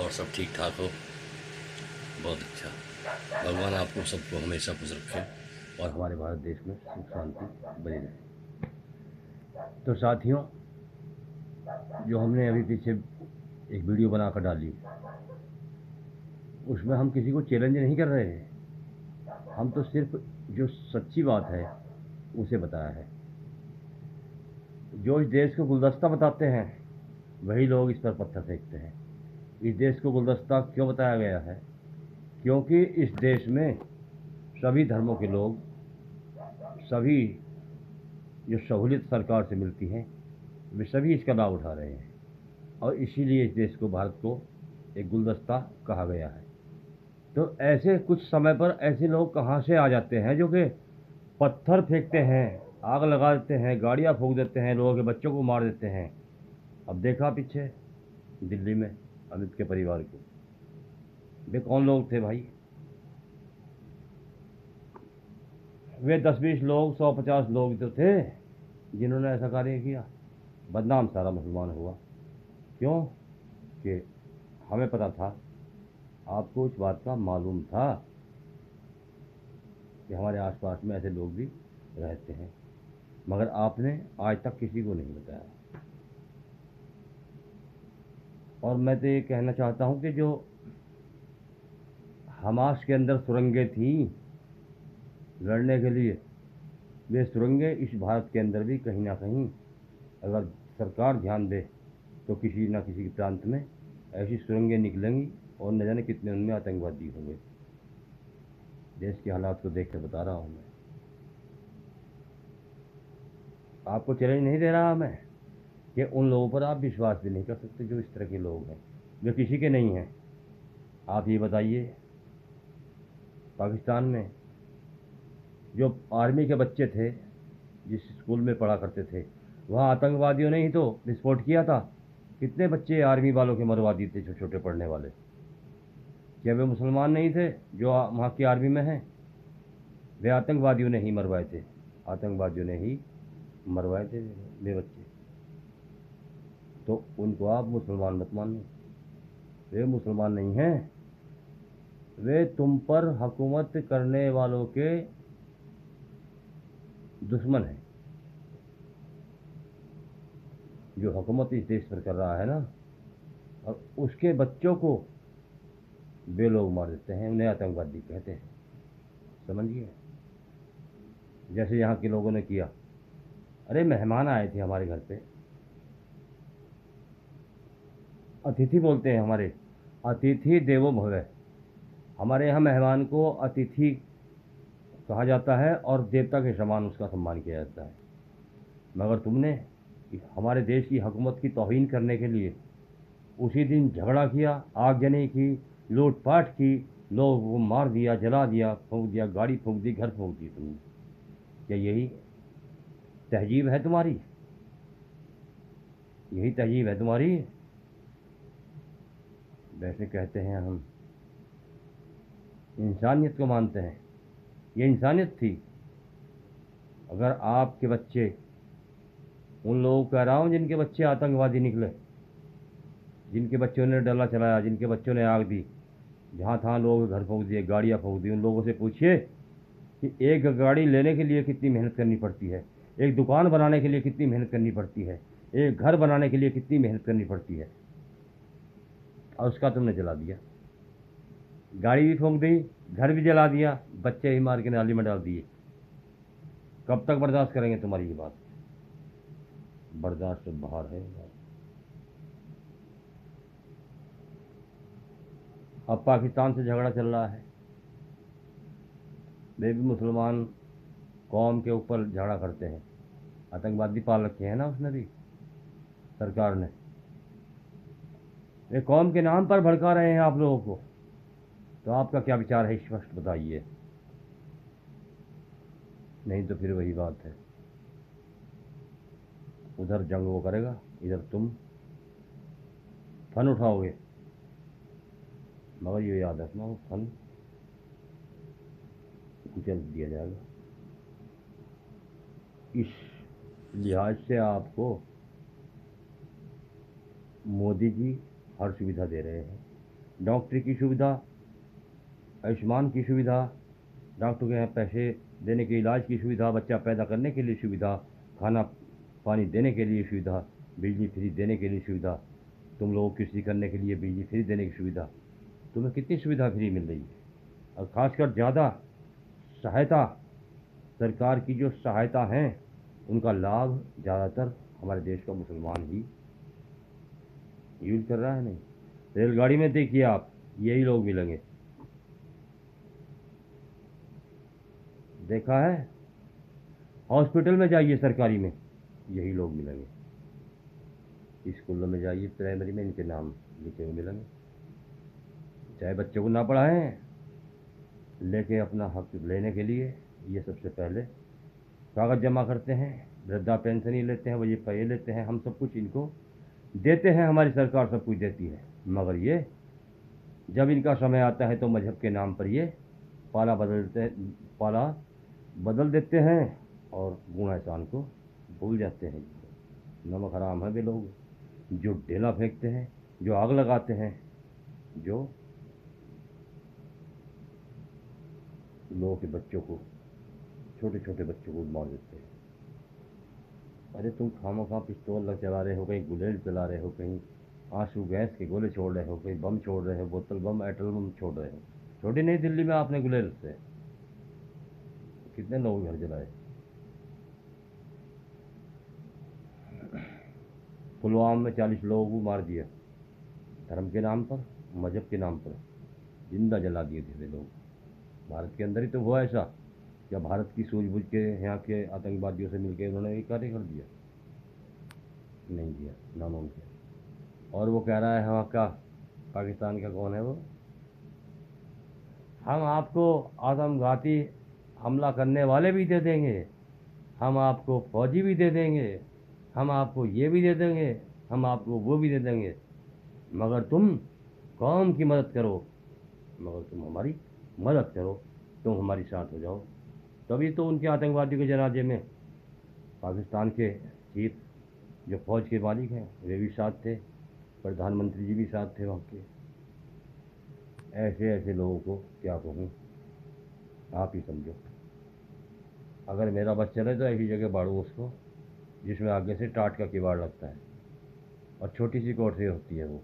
और सब ठीक ठाक हो। बहुत अच्छा। भगवान आपको सबको हमेशा खुश रखे और हमारे भारत देश में सुख शांति बनी रहे। तो साथियों, जो हमने अभी पीछे एक वीडियो बनाकर डाली, उसमें हम किसी को चैलेंज नहीं कर रहे हैं। हम तो सिर्फ जो सच्ची बात है उसे बताया है। जो इस देश को गुलदस्ता बताते हैं वही लोग इस पर पत्थर फेंकते हैं। इस देश को गुलदस्ता क्यों बताया गया है? क्योंकि इस देश में सभी धर्मों के लोग, सभी जो सहूलियत सरकार से मिलती हैं, वे सभी इसका लाभ उठा रहे हैं और इसीलिए इस देश को, भारत को, एक गुलदस्ता कहा गया है। तो ऐसे कुछ समय पर ऐसे लोग कहाँ से आ जाते हैं जो कि पत्थर फेंकते हैं, आग लगा देते हैं, गाड़ियाँ फूंक देते हैं, लोगों के बच्चों को मार देते हैं। अब देखा पीछे दिल्ली में अमित के परिवार को, वे कौन लोग थे भाई? वे 10-20 लोग, 100-50 लोग तो थे जिन्होंने ऐसा कार्य किया। बदनाम सारा मुसलमान हुआ। क्यों? कि हमें पता था, आपको इस बात का मालूम था कि हमारे आसपास में ऐसे लोग भी रहते हैं, मगर आपने आज तक किसी को नहीं बताया। और मैं तो ये कहना चाहता हूँ कि जो हमास के अंदर सुरंगें थीं लड़ने के लिए, वे सुरंगें इस भारत के अंदर भी कहीं ना कहीं, अगर सरकार ध्यान दे तो किसी न किसी प्रांत में ऐसी सुरंगें निकलेंगी और न जाने कितने उनमें आतंकवादी होंगे। देश के हालात को देख कर बता रहा हूँ मैं। आपको चैलेंज नहीं दे रहा मैं कि उन लोगों पर आप विश्वास भी नहीं कर सकते जो इस तरह के लोग हैं, जो किसी के नहीं हैं। आप ये बताइए, पाकिस्तान में जो आर्मी के बच्चे थे, जिस स्कूल में पढ़ा करते थे, वहाँ आतंकवादियों ने ही तो विस्फोट किया था। कितने बच्चे आर्मी वालों के मरवा दिए थे, छोटे छोटे पढ़ने वाले। क्या वे मुसलमान नहीं थे जो वहाँ की आर्मी में हैं? वे आतंकवादियों ने ही मरवाए थे, आतंकवादियों ने ही मरवाए थे वे बच्चे। तो उनको आप मुसलमान मत मानो। वे मुसलमान नहीं हैं, वे तुम पर हुकूमत करने वालों के दुश्मन हैं। जो हुकूमत इस देश पर कर रहा है ना, और उसके बच्चों को वे लोग मार देते हैं, उन्हें आतंकवादी कहते हैं। समझिए, जैसे यहाँ के लोगों ने किया। अरे मेहमान आए थे हमारे घर पे, अतिथि बोलते हैं हमारे, अतिथि देवो भव। हमारे यहाँ मेहमान को अतिथि कहा जाता है और देवता के समान उसका सम्मान किया जाता है। मगर तुमने हमारे देश की हुकूमत की तौहीन करने के लिए उसी दिन झगड़ा किया, आगजनी की, लूटपाट की, लोगों को मार दिया, जला दिया, फूंक दिया, गाड़ी फूंक दी, घर फूंक दी तुमने। क्या यही तहजीब है तुम्हारी? यही तहजीब है तुम्हारी? वैसे कहते हैं हम इंसानियत को मानते हैं, ये इंसानियत थी। अगर आपके बच्चे, उन लोगों को कह रहा हूँ जिनके बच्चे आतंकवादी निकले, जिनके बच्चों ने डला चलाया, जिनके बच्चों ने आग दी, जहाँ तहाँ लोगों के घर फूंक दिए, गाड़ियाँ फूंक दी, उन लोगों से पूछिए कि एक गाड़ी लेने के लिए कितनी मेहनत करनी पड़ती है, एक दुकान बनाने के लिए कितनी मेहनत करनी पड़ती है, एक घर बनाने के लिए कितनी मेहनत करनी पड़ती है, और उसका तुमने जला दिया। गाड़ी भी फूंक दी, घर भी जला दिया, बच्चे ही मार के नाली में डाल दिए। कब तक बर्दाश्त करेंगे तुम्हारी ये बात? बर्दाश्त से बाहर है। अब पाकिस्तान से झगड़ा चल रहा है, वे भी मुसलमान कौम के ऊपर झगड़ा करते हैं। आतंकवादी पाल रखे हैं ना उसने भी, सरकार ने। वे कौम के नाम पर भड़का रहे हैं आप लोगों को। तो आपका क्या विचार है, स्पष्ट बताइए, नहीं तो फिर वही बात है, उधर जंग वो करेगा, इधर तुम फन उठाओगे। मगर ये याद रखना, वो फन कुचल दिया जाएगा। इस लिहाज से आपको मोदी जी हर सुविधा दे रहे हैं, डॉक्टरी की सुविधा, आयुष्मान की सुविधा, डॉक्टर के यहाँ पैसे देने के इलाज की सुविधा, बच्चा पैदा करने के लिए सुविधा, खाना पानी देने के लिए सुविधा, बिजली फ्री देने के लिए सुविधा, तुम लोगों को कृषि करने के लिए बिजली फ्री देने की सुविधा। तुम्हें कितनी सुविधा फ्री मिल रही है। और ख़ासकर ज़्यादा सहायता, सरकार की जो सहायता हैं उनका लाभ ज़्यादातर हमारे देश का मुसलमान ही यूज कर रहा है। नहीं, रेलगाड़ी में देखिए आप, यही लोग मिलेंगे, देखा है। हॉस्पिटल में जाइए सरकारी में, यही लोग मिलेंगे। स्कूलों में जाइए प्राइमरी में, इनके नाम लिखे हुए मिलेंगे। चाहे बच्चों को ना पढ़ाएं, लेके अपना हक लेने के लिए ये सबसे पहले कागज़ जमा करते हैं, वृद्धा पेंशन ये लेते हैं, वजीफा ये लेते हैं, हम सब कुछ इनको देते हैं, हमारी सरकार सब कुछ देती है। मगर ये जब इनका समय आता है तो मजहब के नाम पर ये पाला बदल देते हैं और गुण एहसान को भूल जाते हैं। नमक हराम है वे लोग जो ढेला फेंकते हैं, जो आग लगाते हैं, जो लोगों के बच्चों को, छोटे छोटे बच्चों को मार देते हैं। अरे तुम खामोखा पिस्तौल चला रहे हो, कहीं गुलेल चला रहे हो, कहीं आंसू गैस के गोले छोड़ रहे हो, कहीं बम छोड़ रहे हो, बोतल बम, एटल बम छोड़ रहे हो। छोड़ी नहीं दिल्ली में आपने गुलेल से, कितने लोग घर जलाए। पुलवामा में 40 लोगों को मार दिया, धर्म के नाम पर, मजहब के नाम पर जिंदा जला दिए थे लोग। भारत के अंदर ही तो हुआ ऐसा, क्या भारत की सूझबूझ के यहाँ के आतंकवादियों से मिलकर उन्होंने ये कार्य कर दिया? नहीं दिया, नामुमकिन। और वो कह रहा है वहाँ का, पाकिस्तान का कौन है वो, हम आपको आत्मघाती हमला करने वाले भी दे देंगे, हम आपको फौजी भी दे देंगे, हम आपको ये भी दे देंगे, हम आपको वो भी दे देंगे, मगर तुम कौम की मदद करो, मगर तुम हमारी मदद करो, तुम हमारी साथ हो जाओ। तभी तो उनके आतंकवादियों के जनाजे में पाकिस्तान के चीफ जो फौज के मालिक हैं वे भी साथ थे, प्रधानमंत्री जी भी साथ थे वहाँ के। ऐसे ऐसे लोगों को क्या कहूँ, आप ही समझो। अगर मेरा बस चले तो ऐसी जगह बाड़ू उसको जिसमें आगे से टाट का किवाड़ लगता है और छोटी सी कोठरी होती है वो,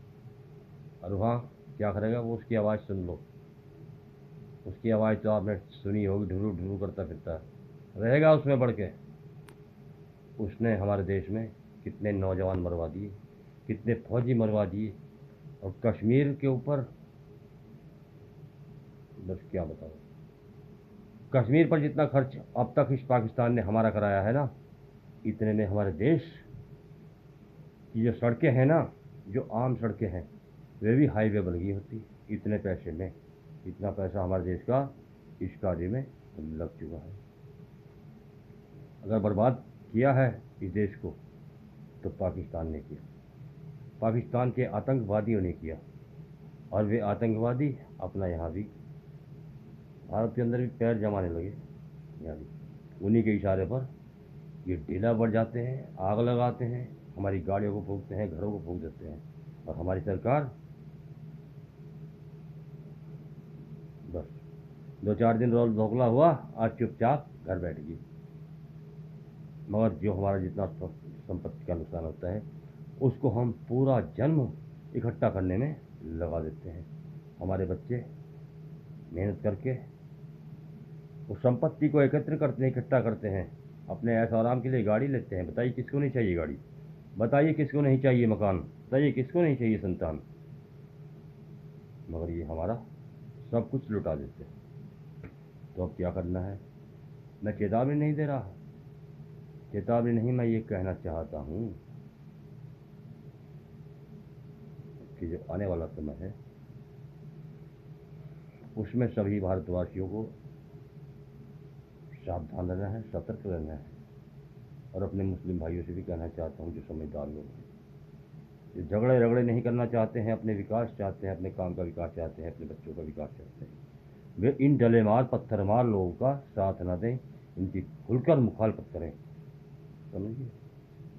और वहाँ क्या करेगा वो, उसकी आवाज़ सुन लो, उसकी आवाज़ तो आपने सुनी होगी, ढुरू ढुरू करता फिरता रहेगा उसमें बढ़ के। उसने हमारे देश में कितने नौजवान मरवा दिए, कितने फौजी मरवा दिए, और कश्मीर के ऊपर बस क्या बताओ, कश्मीर पर जितना खर्च अब तक इस पाकिस्तान ने हमारा कराया है ना, इतने में हमारे देश की जो सड़कें हैं ना, जो आम सड़कें हैं, वे भी हाईवे बन गई होती इतने पैसे में। इतना पैसा हमारे देश का इस कार्य में लग चुका है। अगर बर्बाद किया है इस देश को तो पाकिस्तान ने किया, पाकिस्तान के आतंकवादियों ने किया, और वे आतंकवादी अपना यहाँ भी भारत के अंदर भी पैर जमाने लगे। यहाँ भी उन्हीं के इशारे पर ये ढीला बढ़ जाते हैं, आग लगाते हैं, हमारी गाड़ियों को फूंकते हैं, घरों को फूंक देते हैं, और हमारी सरकार बस 2-4 दिन रोल धोखला हुआ, आज चुपचाप घर बैठ गई। मगर जो हमारा जितना संपत्ति का नुकसान होता है उसको हम पूरा जन्म इकट्ठा करने में लगा देते हैं। हमारे बच्चे मेहनत करके उस संपत्ति को एकत्र करते हैं, इकट्ठा करते हैं, अपने ऐश आराम के लिए गाड़ी लेते हैं। बताइए किसको नहीं चाहिए गाड़ी, बताइए किसको नहीं चाहिए मकान, बताइए किसको नहीं चाहिए संतान, मगर ये हमारा सब कुछ लुटा देते हैं। तो अब क्या करना है? मैं चेतावनी नहीं दे रहा, चेतावनी नहीं, मैं ये कहना चाहता हूँ कि जो आने वाला समय है उसमें सभी भारतवासियों को सावधान रहना है, सतर्क रहना है। और अपने मुस्लिम भाइयों से भी कहना चाहता हूँ जो समझदार लोग हैं, जो झगड़े रगड़े नहीं करना चाहते हैं, अपने विकास चाहते हैं, अपने काम का विकास चाहते हैं, अपने बच्चों का विकास चाहते हैं, वे इन डलेमार पत्थरमार लोगों का साथ न दें, इनकी खुलकर मुखालफत करें। समझिए,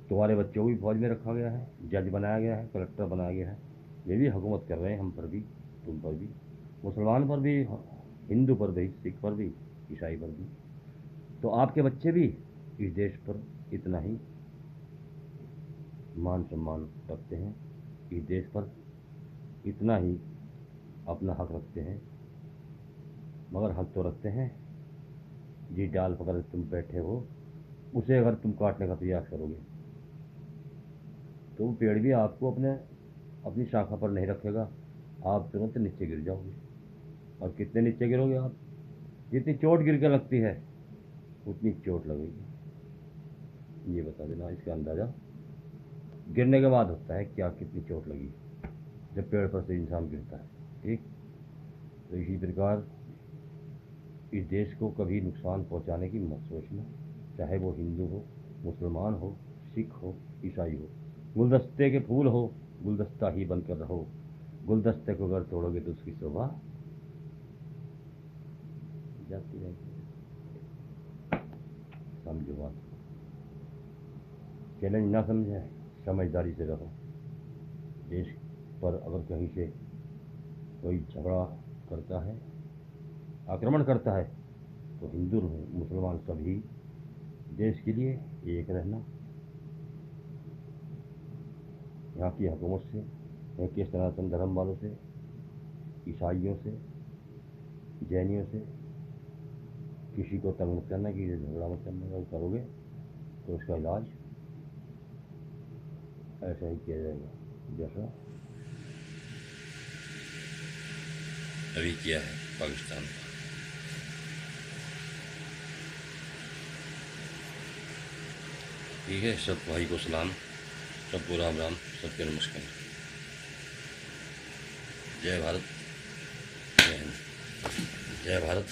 तुम्हारे बच्चों को भी फौज में रखा गया है, जज बनाया गया है, कलेक्टर बनाया गया है, ये भी हुकूमत कर रहे हैं हम पर भी, तुम पर भी, मुसलमान पर भी, हिंदू पर भी, सिख पर भी, ईसाई पर भी। तो आपके बच्चे भी इस देश पर इतना ही मान सम्मान रखते हैं, इस देश पर इतना ही अपना हक रखते हैं। मगर हक तो रखते हैं, जिस डाल पकड़ तुम बैठे हो उसे अगर तुम काटने का प्रयास करोगे तो वो पेड़ भी आपको अपनी शाखा पर नहीं रखेगा, आप तुरंत नीचे गिर जाओगे। और कितने नीचे गिरोगे आप? जितनी चोट गिर के लगती है उतनी चोट लगेगी। ये बता देना, इसका अंदाज़ा गिरने के बाद होता है क्या कितनी चोट लगी, जब पेड़ पर से इंसान गिरता है। ठीक, तो इसी प्रकार इस देश को कभी नुकसान पहुंचाने की मत सोचना, चाहे वो हिंदू हो, मुसलमान हो, सिख हो, ईसाई हो। गुलदस्ते के फूल हो, गुलदस्ता ही बनकर रहो। गुलदस्ते को अगर तोड़ोगे तो उसकी शोभा जाती रहेगी। समझो बात, चैलेंज ना समझे, समझदारी से रहो। देश पर अगर कहीं से कोई झगड़ा करता है, आक्रमण करता है, तो हिंदू मुसलमान सभी देश के लिए एक रहना। यहाँ की हुकूमत से, यहाँ के सनातन धर्म वालों से, ईसाइयों से, जैनियों से किसी को तंग मत करना, कि झगड़ा मत करना। अगर करोगे तो उसका इलाज ऐसा ही किया जाएगा जैसा अभी किया है पाकिस्तान का। ठीक है, सब भाई को सलाम, सबको राम राम, सबके नमस्कार। जय भारत, जय हिंद, जय भारत।